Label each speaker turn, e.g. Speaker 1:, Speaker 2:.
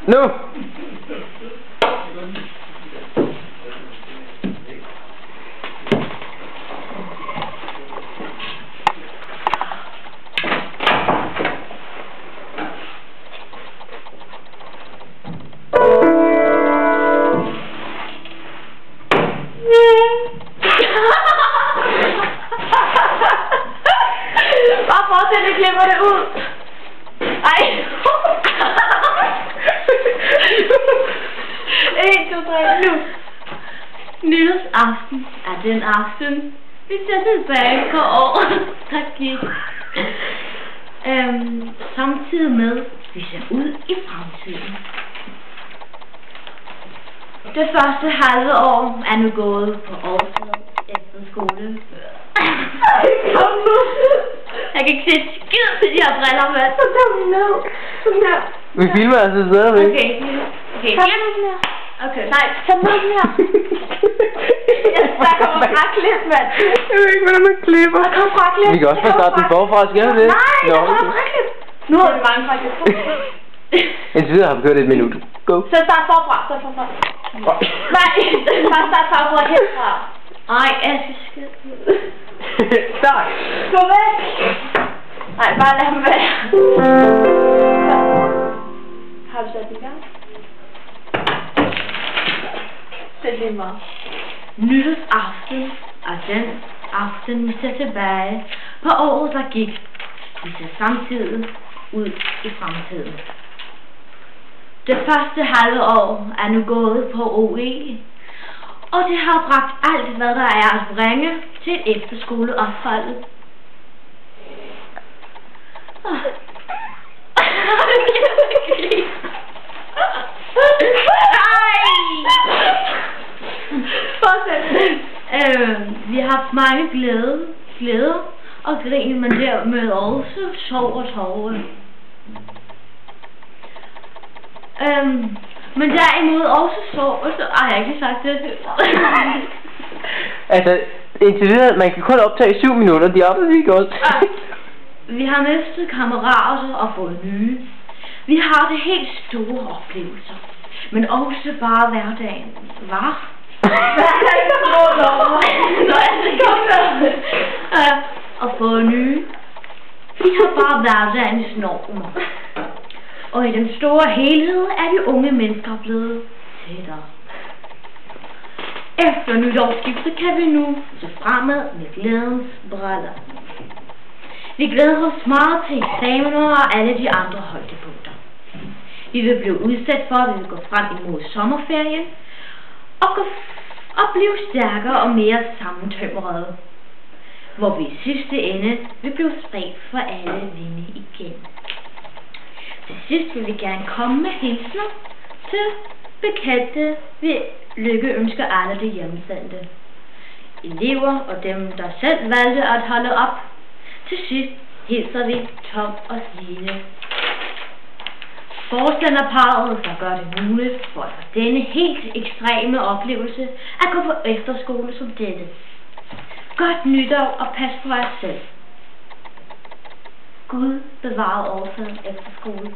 Speaker 1: Nu!
Speaker 2: Bare fortsæt, jeg klipper det ud. Ej. 1, 2, 3, nu. Nytårsaften er den aften, vi ser tilbage på året, der gik. Samtidig med, vi ser ud i fremtiden. Det første halve år er nu gået på årsdag efter skole. Jeg kan ikke se et skid til de her briller, mand. Så kom ned. Sådan her.
Speaker 1: Vi filmer altså stadigvæk.
Speaker 2: Okay. Okay, nej. Så ned den her. Der kommer fraklip, mand.
Speaker 1: Jeg ved ikke, hvordan man klipper.
Speaker 2: Der kommer fraklip.
Speaker 1: Vi kan også bare starte den forfra, skal jeg det?
Speaker 2: Nej, der kommer fraklip. Nu har vi mange fraklip.
Speaker 1: Indtil videre har vi kørt 1 minut. Go.
Speaker 2: Så start forfra. Nej, bare start forfra herfra. Ej, jeg skal skide.
Speaker 1: Start.
Speaker 2: Gå væk. Nej, bare lad ham være. Har du sat i gang? Det er lige meget. Nytårsaften er den aften, vi ser tilbage på året, der gik. Vi ser samtidig ud i fremtiden. Det første halve år er nu gået på OE, og det har bragt alt, hvad der er at bringe til et efterskoleophold. Vi har haft mange glæder og grin, men dermed også sorg og tårer. Men derimod også sorg, så jeg har ikke sagt det.
Speaker 1: Altså, indtil videre, man kan kun optage 7 minutter, de arbejder ikke også.
Speaker 2: Vi har mistet kammerater og fået nye. Vi har det helt store oplevelser, men også bare hverdagen. Hvad? Og fået nye. Vi har bare hverdagens normer. Og i den store helhed er vi unge mennesker blevet tættere. Efter nytårsskiftet kan vi nu se fremad med glædens briller. Vi glæder os meget til eksamener og alle de andre højdepunkter. Vi vil blive udsat for, at vi vil gå frem imod sommerferien og blive stærkere og mere sammentømrede. Hvor vi i sidste ende vil blive spredt for alle vinde igen. Til sidst vil vi gerne komme med hilsner til bekendte. Vi lykkeønsker alle det hjemmesendte. Elever og dem, der selv valgte at holde op. Til sidst hilser vi Tom og Signe. Forstanderparret, der gør det muligt for denne helt ekstreme oplevelse at gå på efterskole som dette. Godt nytår og pas på jer selv. Gud bevarer årsagen efter skole.